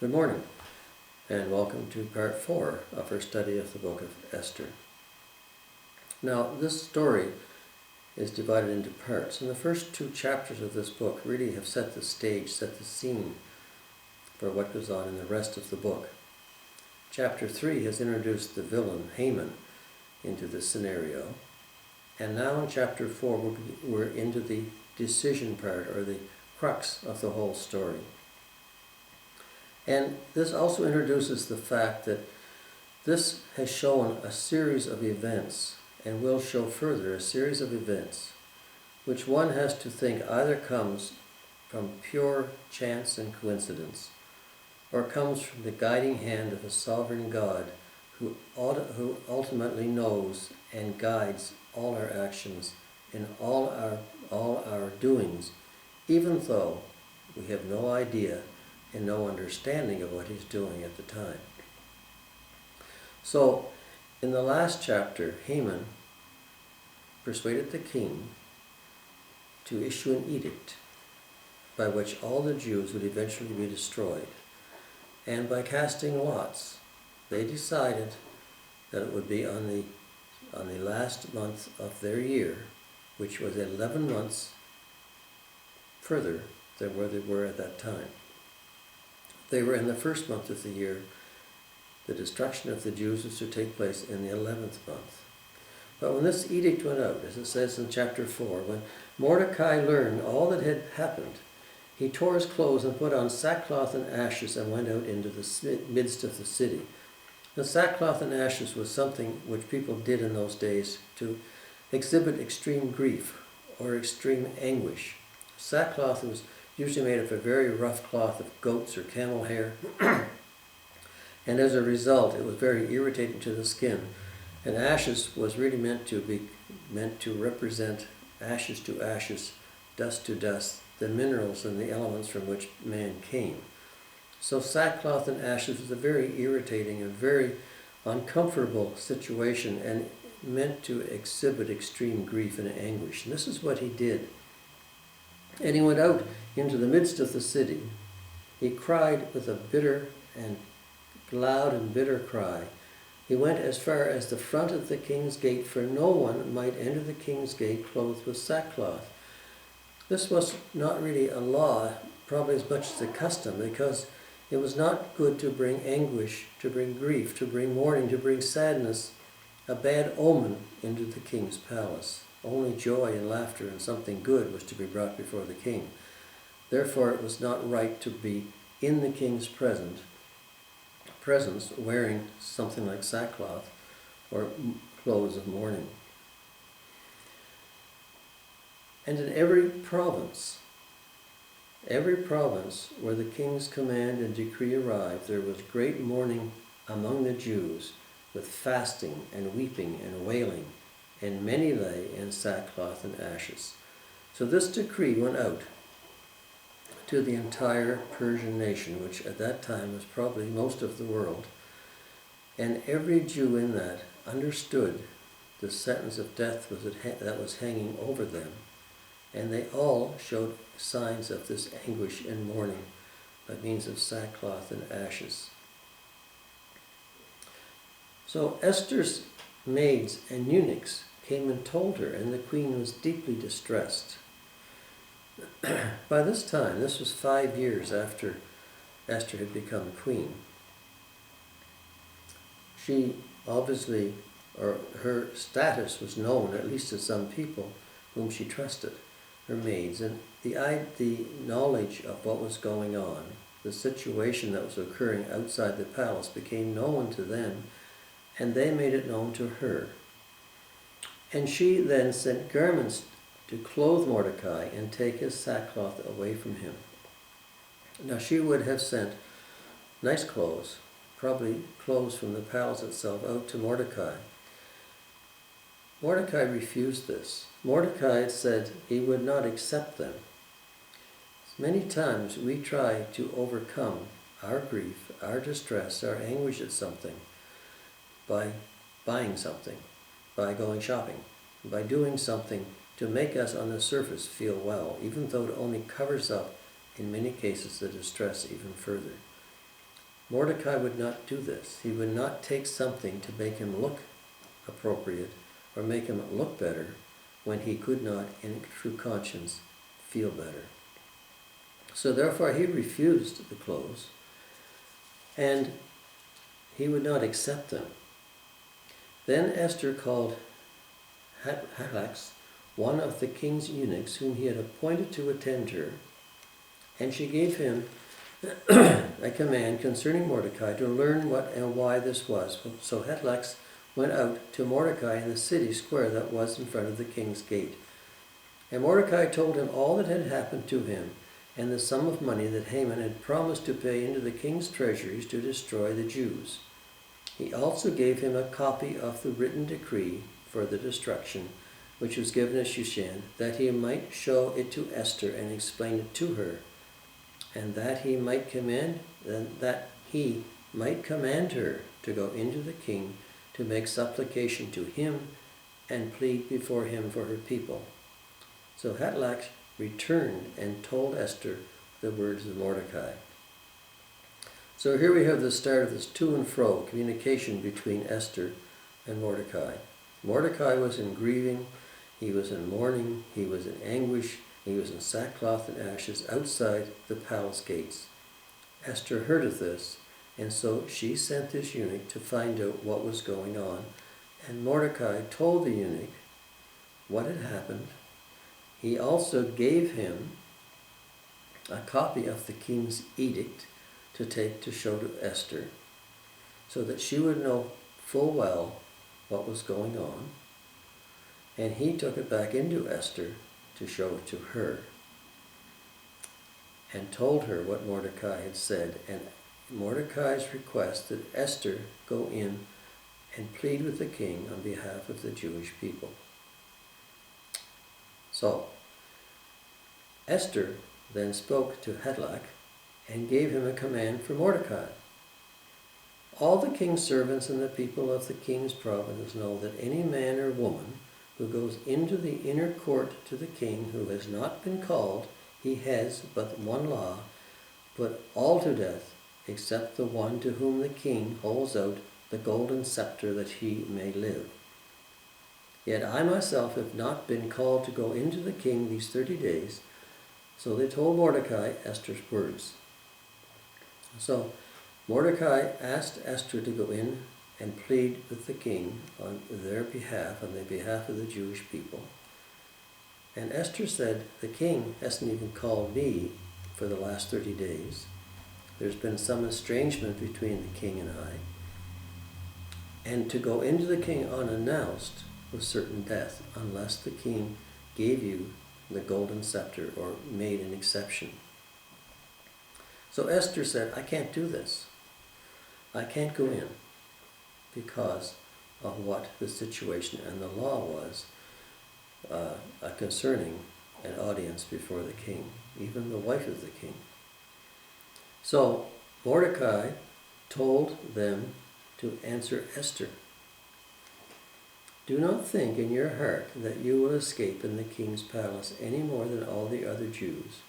Good morning, and welcome to part 4 of our study of the book of Esther. Now, this story is divided into parts, and the first 2 chapters of this book really have set the stage, set the scene for what goes on in the rest of the book. Chapter 3 has introduced the villain, Haman, into this scenario, and now in chapter 4 we're into the decision part, or the crux of the whole story. And this also introduces the fact that this has shown a series of events, and will show further a series of events, which one has to think either comes from pure chance and coincidence, or comes from the guiding hand of a sovereign God who ultimately knows and guides all our actions in all our doings, even though we have no idea and no understanding of what he's doing at the time. So, in the last chapter, Haman persuaded the king to issue an edict by which all the Jews would eventually be destroyed. And by casting lots, they decided that it would be on the last month of their year, which was 11 months further than where they were at that time. They were in the first month of the year. The destruction of the Jews was to take place in the 11th month. But when this edict went out, as it says in chapter 4, when Mordecai learned all that had happened, he tore his clothes and put on sackcloth and ashes and went out into the midst of the city. The sackcloth and ashes was something which people did in those days to exhibit extreme grief or extreme anguish. Sackcloth was usually made of a very rough cloth of goat's or camel hair, and as a result it was very irritating to the skin. And ashes was really meant to represent ashes to ashes, dust to dust, the minerals and the elements from which man came. So sackcloth and ashes was a very irritating and very uncomfortable situation, and meant to exhibit extreme grief and anguish. And this is what he did. And he went out into the midst of the city. He cried with a bitter and loud and bitter cry. He went as far as the front of the king's gate, for no one might enter the king's gate clothed with sackcloth. This was not really a law, probably as much as a custom, because it was not good to bring anguish, to bring grief, to bring mourning, to bring sadness, a bad omen into the king's palace. Only joy and laughter and something good was to be brought before the king. Therefore it was not right to be in the king's presence wearing something like sackcloth or clothes of mourning. And in every province where the king's command and decree arrived, there was great mourning among the Jews, with fasting and weeping and wailing, and many lay in sackcloth and ashes. So this decree went out to the entire Persian nation, which at that time was probably most of the world. And every Jew in that understood the sentence of death that was hanging over them. And they all showed signs of this anguish and mourning by means of sackcloth and ashes. So Esther's maids and eunuchs came and told her, and the queen was deeply distressed. By this time, this was 5 years after Esther had become queen. She obviously, or her status was known, at least to some people whom she trusted, her maids, and the knowledge of what was going on, the situation that was occurring outside the palace, became known to them, and they made it known to her. And she then sent garments to clothe Mordecai and take his sackcloth away from him. Now she would have sent nice clothes, probably clothes from the palace itself, out to Mordecai. Mordecai refused this. Mordecai said he would not accept them. Many times we try to overcome our grief, our distress, our anguish at something by buying something, by going shopping, by doing something to make us on the surface feel well, even though it only covers up, in many cases, the distress even further. Mordecai would not do this. He would not take something to make him look appropriate or make him look better when he could not, in true conscience, feel better. So therefore he refused the clothes, and he would not accept them. Then Esther called Hatlax, one of the king's eunuchs, whom he had appointed to attend her, and she gave him a command concerning Mordecai to learn what and why this was. So Hatlax went out to Mordecai in the city square that was in front of the king's gate. And Mordecai told him all that had happened to him, and the sum of money that Haman had promised to pay into the king's treasuries to destroy the Jews. He also gave him a copy of the written decree for the destruction, which was given to Shushan, that he might show it to Esther and explain it to her, and that he might command her to go into the king to make supplication to him and plead before him for her people. So Hatlax returned and told Esther the words of Mordecai. So here we have the start of this to and fro communication between Esther and Mordecai. Mordecai was in grieving, he was in mourning, he was in anguish, he was in sackcloth and ashes outside the palace gates. Esther heard of this, and so she sent this eunuch to find out what was going on. And Mordecai told the eunuch what had happened. He also gave him a copy of the king's edict to take to show to Esther, so that she would know full well what was going on. And he took it back into Esther to show it to her, and told her what Mordecai had said, and Mordecai's request that Esther go in and plead with the king on behalf of the Jewish people. So, Esther then spoke to Hatlax and gave him a command for Mordecai. All the king's servants and the people of the king's province know that any man or woman who goes into the inner court to the king who has not been called, he has but one law, put all to death, except the one to whom the king holds out the golden scepter that he may live. Yet I myself have not been called to go into the king these 30 days. So they told Mordecai Esther's words. So Mordecai asked Esther to go in and plead with the king on their behalf, on the behalf of the Jewish people. And Esther said, the king hasn't even called me for the last 30 days. There's been some estrangement between the king and I. And to go into the king unannounced was certain death, unless the king gave you the golden scepter or made an exception. So Esther said, I can't do this. I can't go in because of what the situation and the law was concerning an audience before the king, even the wife of the king. So Mordecai told them to answer Esther. Do not think in your heart that you will escape in the king's palace any more than all the other Jews.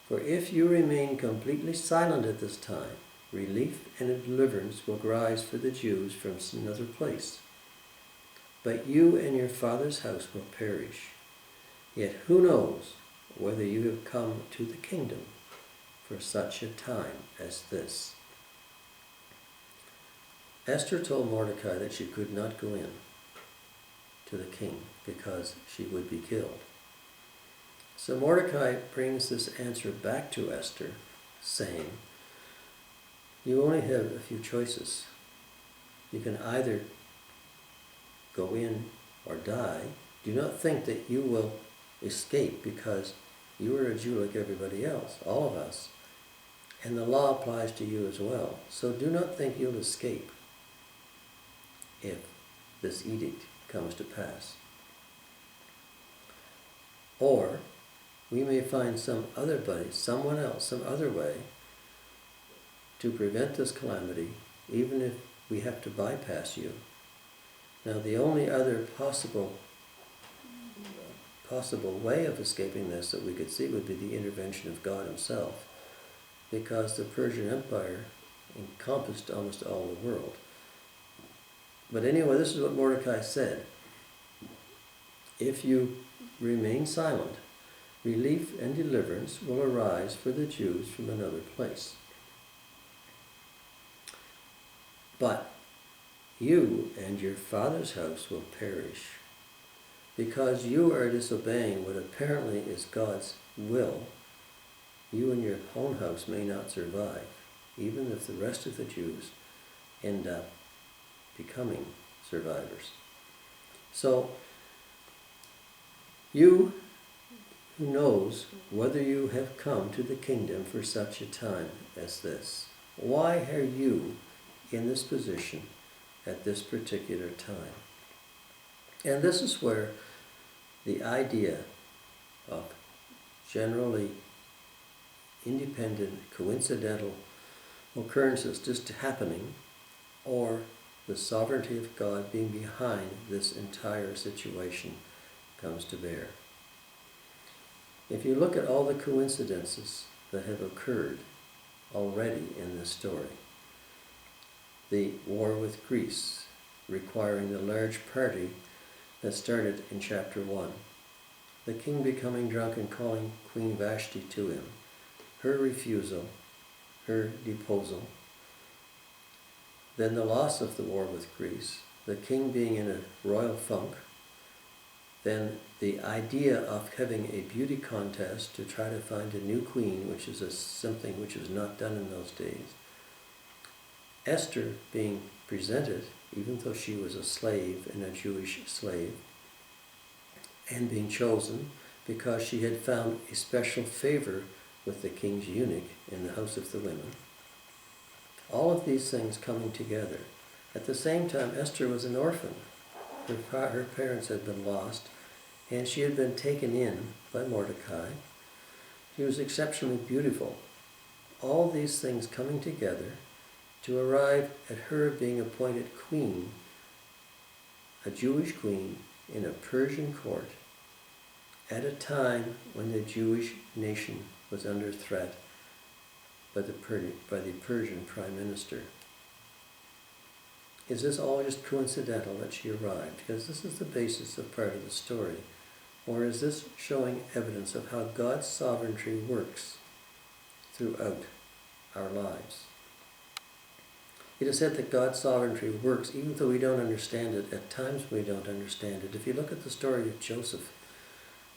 For if you remain completely silent at this time, relief and deliverance will rise for the Jews from another place. But you and your father's house will perish. Yet who knows whether you have come to the kingdom for such a time as this? Esther told Mordecai that she could not go in to the king because she would be killed. So Mordecai brings this answer back to Esther, saying, you only have a few choices. You can either go in or die. Do not think that you will escape because you are a Jew like everybody else, all of us. And the law applies to you as well. So do not think you'll escape if this edict comes to pass. Or we may find some other buddy, someone else, some other way to prevent this calamity, even if we have to bypass you. Now the only other possible way of escaping this that we could see would be the intervention of God himself, because the Persian Empire encompassed almost all the world. But anyway, this is what Mordecai said. If you remain silent, relief and deliverance will arise for the Jews from another place. But you and your father's house will perish, because you are disobeying what apparently is God's will. You and your own house may not survive, even if the rest of the Jews end up becoming survivors. So, you who knows whether you have come to the kingdom for such a time as this? Why are you in this position at this particular time? And this is where the idea of generally independent, coincidental occurrences just happening, or the sovereignty of God being behind this entire situation comes to bear. If you look at all the coincidences that have occurred already in this story, the war with Greece, requiring the large party that started in chapter 1, the king becoming drunk and calling Queen Vashti to him, her refusal, her deposal, then the loss of the war with Greece, the king being in a royal funk, then the idea of having a beauty contest to try to find a new queen, which is something which was not done in those days. Esther being presented, even though she was a slave and a Jewish slave, and being chosen because she had found a special favor with the king's eunuch in the house of the women. All of these things coming together. At the same time, Esther was an orphan. Her parents had been lost, and she had been taken in by Mordecai. She was exceptionally beautiful. All these things coming together to arrive at her being appointed queen, a Jewish queen in a Persian court, at a time when the Jewish nation was under threat by the Persian prime minister. Is this all just coincidental that she arrived? Because this is the basis of part of the story. Or is this showing evidence of how God's sovereignty works throughout our lives? It is said that God's sovereignty works even though we don't understand it. At times we don't understand it. If you look at the story of Joseph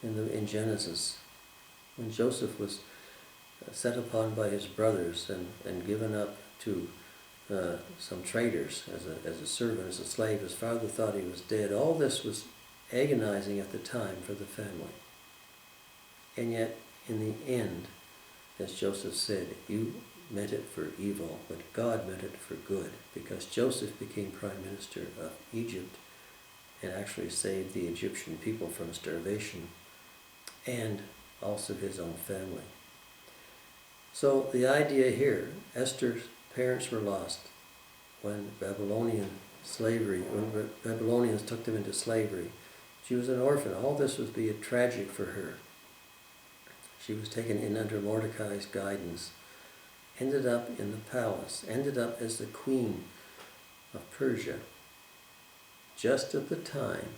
in Genesis, when Joseph was set upon by his brothers and given up to some traders as a servant, as a slave. His father thought he was dead. All this was agonizing at the time for the family. And yet, in the end, as Joseph said, you meant it for evil, but God meant it for good, because Joseph became prime minister of Egypt and actually saved the Egyptian people from starvation and also his own family. So the idea here, Esther's parents were lost when Babylonians took them into slavery. She was an orphan. All this would be tragic for her. She was taken in under Mordecai's guidance, ended up in the palace, ended up as the queen of Persia, just at the time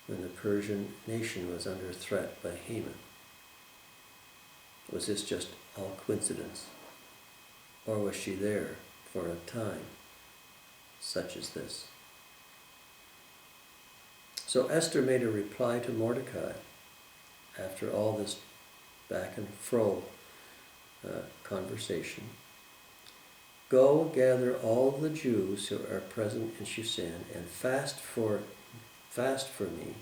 when the Persian nation was under threat by Haman. Was this just all coincidence? Or was she there for a time such as this? So Esther made a reply to Mordecai after all this back and fro conversation. Go gather all the Jews who are present in Shushan and fast for me,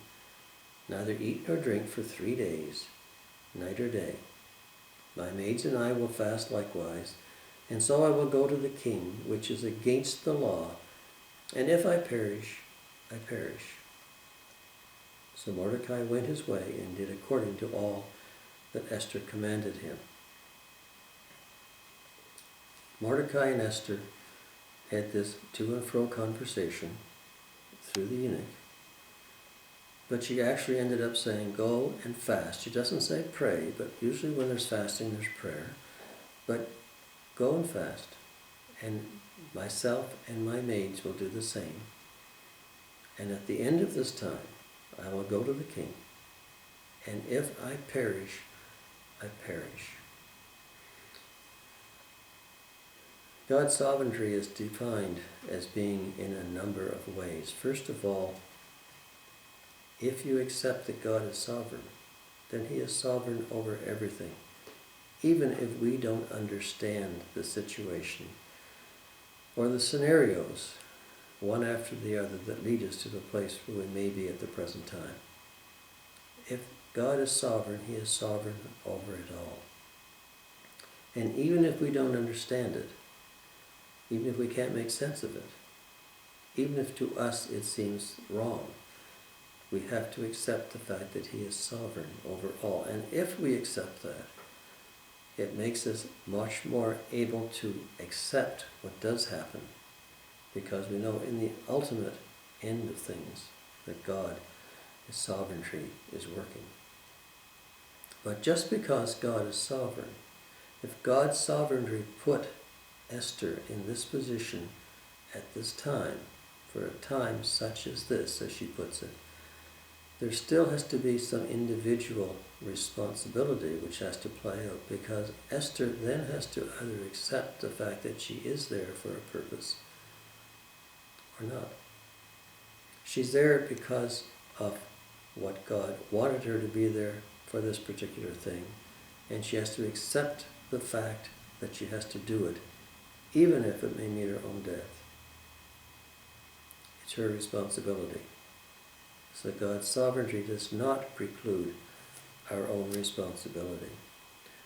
neither eat nor drink for 3 days, night or day. My maids and I will fast likewise, and so I will go to the king, which is against the law, and if I perish, I perish. So Mordecai went his way and did according to all that Esther commanded him. Mordecai and Esther had this to and fro conversation through the eunuch, but she actually ended up saying, go and fast. She doesn't say pray, but usually when there's fasting, there's prayer. But go and fast. and myself and my maids will do the same. And at the end of this time, I will go to the king, and if I perish, I perish. God's sovereignty is defined as being in a number of ways. First of all, if you accept that God is sovereign, then He is sovereign over everything, even if we don't understand the situation or the scenarios, one after the other, that lead us to the place where we may be at the present time. If God is sovereign, He is sovereign over it all. And even if we don't understand it, even if we can't make sense of it, even if to us it seems wrong, we have to accept the fact that He is sovereign over all. And if we accept that, it makes us much more able to accept what does happen, because we know in the ultimate end of things that God, His sovereignty, is working. But just because God is sovereign, if God's sovereignty put Esther in this position at this time, for a time such as this, as she puts it, there still has to be some individual responsibility which has to play out, because Esther then has to either accept the fact that she is there for a purpose or not. She's there because of what God wanted her to be there for, this particular thing, and she has to accept the fact that she has to do it, even if it may mean her own death. It's her responsibility. So God's sovereignty does not preclude our own responsibility.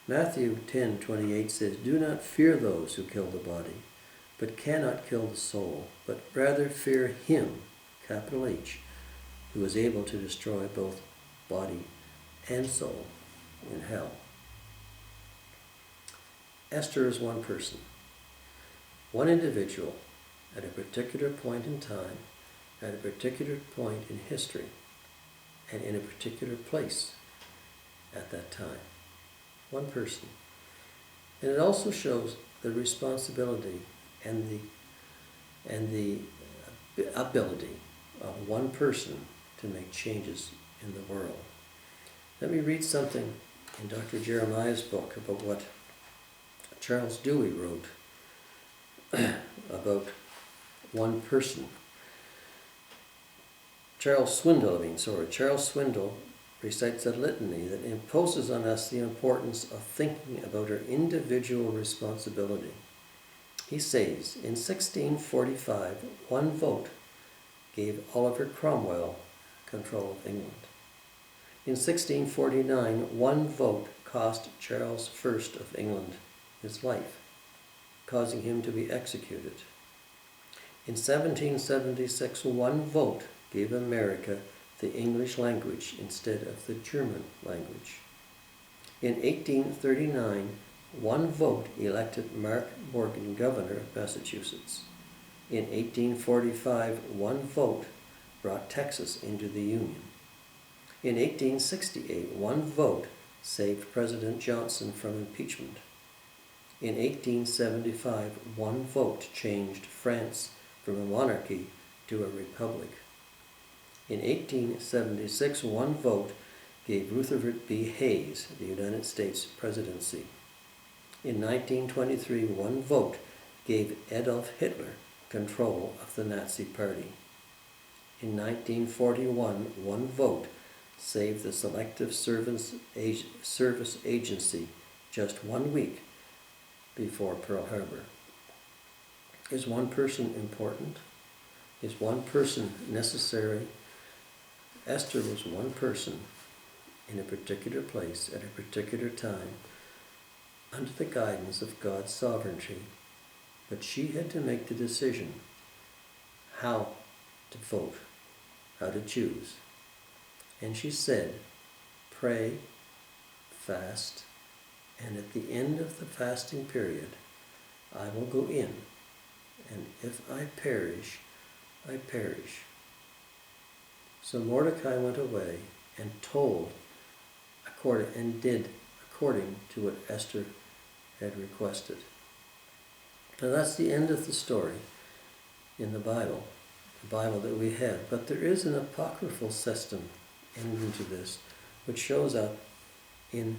Matthew 10:28 says, "Do not fear those who kill the body, but cannot kill the soul, but rather fear Him," capital H, "who is able to destroy both body and soul in hell." Esther is one person, one individual, at a particular point in time, at a particular point in history, and in a particular place at that time. One person. And it also shows the responsibility and the ability of one person to make changes in the world. Let me read something in Dr. Jeremiah's book about what Charles Dewey wrote about one person. Charles Swindoll recites a litany that imposes on us the importance of thinking about our individual responsibility. He says, in 1645, one vote gave Oliver Cromwell control of England. In 1649, one vote cost Charles I of England his life, causing him to be executed. In 1776, one vote gave America the English language instead of the German language. In 1839, one vote elected Mark Morgan governor of Massachusetts. In 1845, one vote brought Texas into the Union. In 1868, one vote saved President Johnson from impeachment. In 1875, one vote changed France from a monarchy to a republic. In 1876, one vote gave Rutherford B. Hayes the United States presidency. In 1923, one vote gave Adolf Hitler control of the Nazi Party. In 1941, one vote saved the Selective Service Agency just 1 week before Pearl Harbor. Is one person important? Is one person necessary? Esther was one person in a particular place at a particular time under the guidance of God's sovereignty, but she had to make the decision how to vote, how to choose. And she said, pray, fast, and at the end of the fasting period, I will go in, and if I perish, I perish. So Mordecai went away and did according to what Esther had requested. Now that's the end of the story in the Bible that we have. But there is an apocryphal system ending to this, which shows up in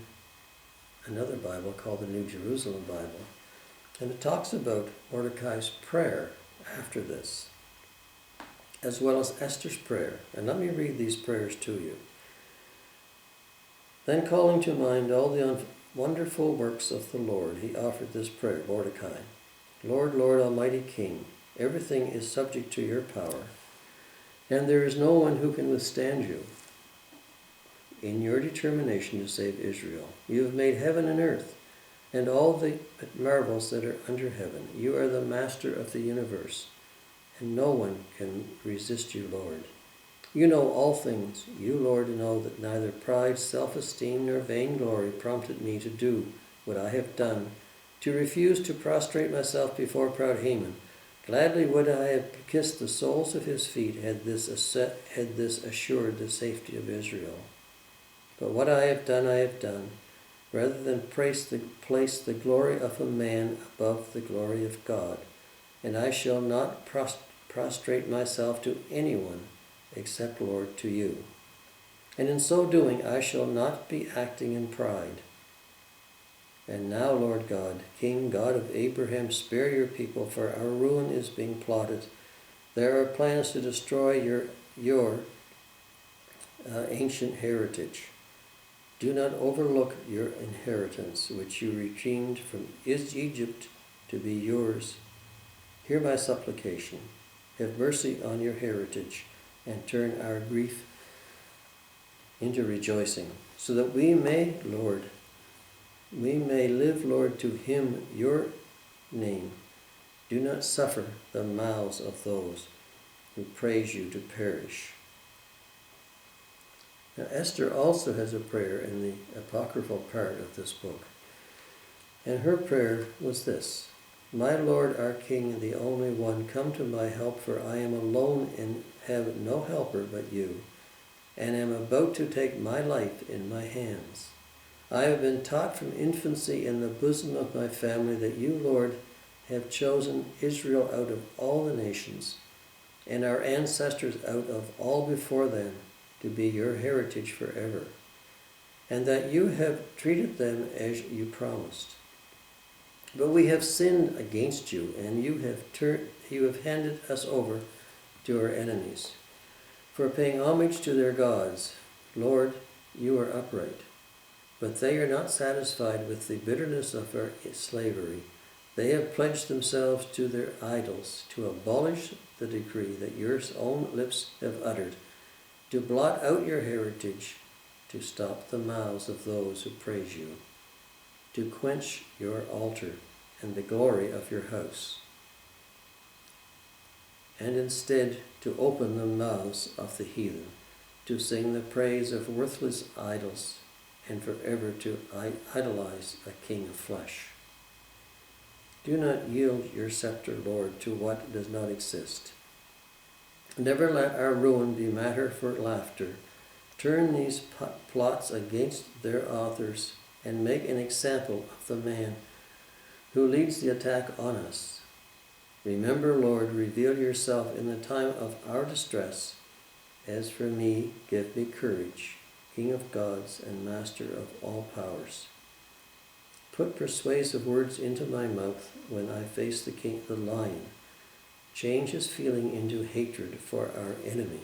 another Bible called the New Jerusalem Bible. And it talks about Mordecai's prayer after this, as well as Esther's prayer. And let me read these prayers to you. Then, calling to mind all the wonderful works of the Lord, he offered this prayer, Mordecai. Lord, Lord, Almighty King, everything is subject to your power, and there is no one who can withstand you. In your determination to save Israel, you have made heaven and earth, and all the marvels that are under heaven. You are the master of the universe, and no one can resist you, Lord. You know all things. You, Lord, know that neither pride, self-esteem, nor vainglory prompted me to do what I have done, to refuse to prostrate myself before proud Haman. Gladly would I have kissed the soles of his feet had this assured the safety of Israel. But what I have done, rather than place the glory of a man above the glory of God. And I shall not prostrate myself to anyone except, Lord, to you. And in so doing, I shall not be acting in pride. And now, Lord God, King, God of Abraham, spare your people, for our ruin is being plotted. There are plans to destroy your ancient heritage. Do not overlook your inheritance, which you redeemed from Egypt to be yours. Hear my supplication. Have mercy on your heritage, and turn our grief into rejoicing, so that we may live, Lord, to hymn your name. Do not suffer the mouths of those who praise you to perish. Now, Esther also has a prayer in the apocryphal part of this book. And her prayer was this: My Lord, our King, the only one, come to my help, for I am alone and have no helper but you, and am about to take my life in my hands. I have been taught from infancy in the bosom of my family that you, Lord, have chosen Israel out of all the nations, and our ancestors out of all before them, to be your heritage forever, and that you have treated them as you promised. But we have sinned against you, and you have handed us over to our enemies, for paying homage to their gods. Lord, you are upright. But they are not satisfied with the bitterness of our slavery. They have pledged themselves to their idols, to abolish the decree that your own lips have uttered, to blot out your heritage, to stop the mouths of those who praise you, to quench your altar and the glory of your house, and instead to open the mouths of the heathen, to sing the praise of worthless idols, and forever to idolize a king of flesh. Do not yield your scepter, Lord, to what does not exist. Never let our ruin be matter for laughter. Turn these plots against their authors, and make an example of the man who leads the attack on us. Remember, Lord, reveal yourself in the time of our distress. As for me, give me courage, King of gods and Master of all powers. Put persuasive words into my mouth when I face the lion. Change his feeling into hatred for our enemy.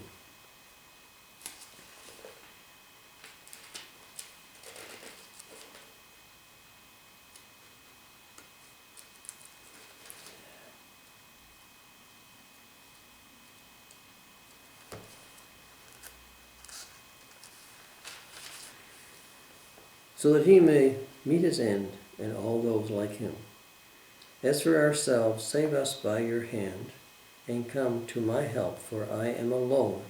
So that he may meet his end and all those like him. As for ourselves, save us by your hand, and come to my help, for I am alone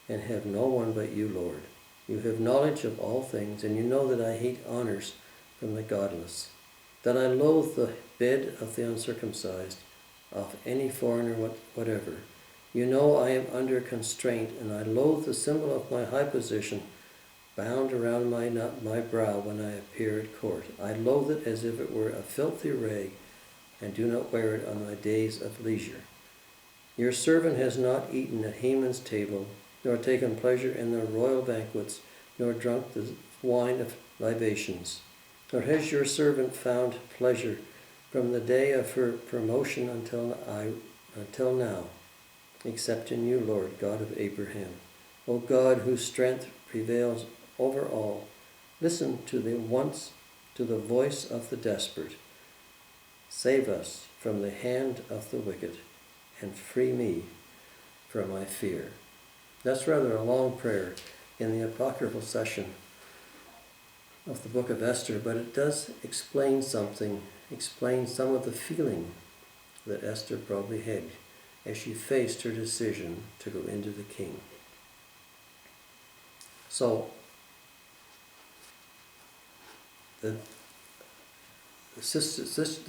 and have no one but you, Lord. You have knowledge of all things, and you know that I hate honors from the godless, that I loathe the bed of the uncircumcised, of any foreigner whatever. You know I am under constraint, and I loathe the symbol of my high position, bound around my brow when I appear at court. I loathe it as if it were a filthy rag, and do not wear it on thy days of leisure. Your servant has not eaten at Haman's table, nor taken pleasure in the royal banquets, nor drunk the wine of libations. Nor has your servant found pleasure from the day of her promotion until now, except in you, Lord, God of Abraham. O God, whose strength prevails over all, listen to the voice of the desperate. Save us from the hand of the wicked, and free me from my fear. That's rather a long prayer in the apocryphal session of the book of Esther, but it does explain some of the feeling that Esther probably had as she faced her decision to go into the king. So, the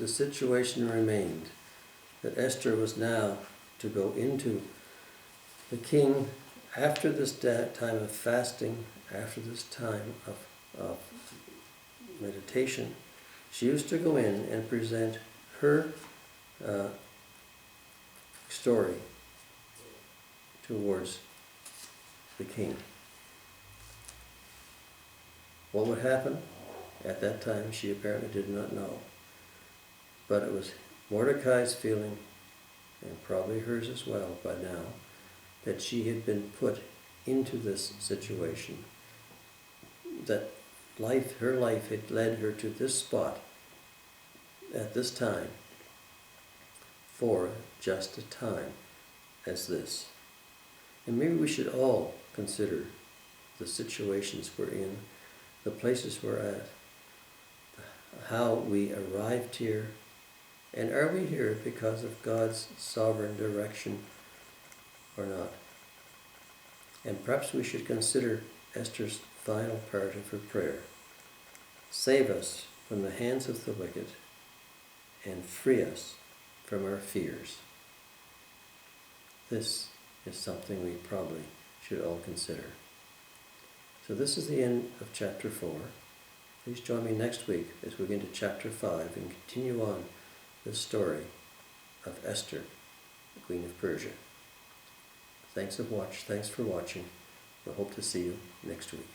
situation remained that Esther was now to go into the king after this time of fasting, after this time of meditation. She used to go in and present her story towards the king. What would happen? At that time, she apparently did not know. But it was Mordecai's feeling, and probably hers as well by now, that she had been put into this situation, that her life had led her to this spot at this time for just a time as this. And maybe we should all consider the situations we're in, the places we're at, how we arrived here, and are we here because of God's sovereign direction or not? And perhaps we should consider Esther's final part of her prayer. Save us from the hands of the wicked, and free us from our fears. This is something we probably should all consider. So this is the end of chapter 4. Please join me next week as we get into chapter 5 and continue on the story of Esther, the Queen of Persia. Thanks for watching. We hope to see you next week.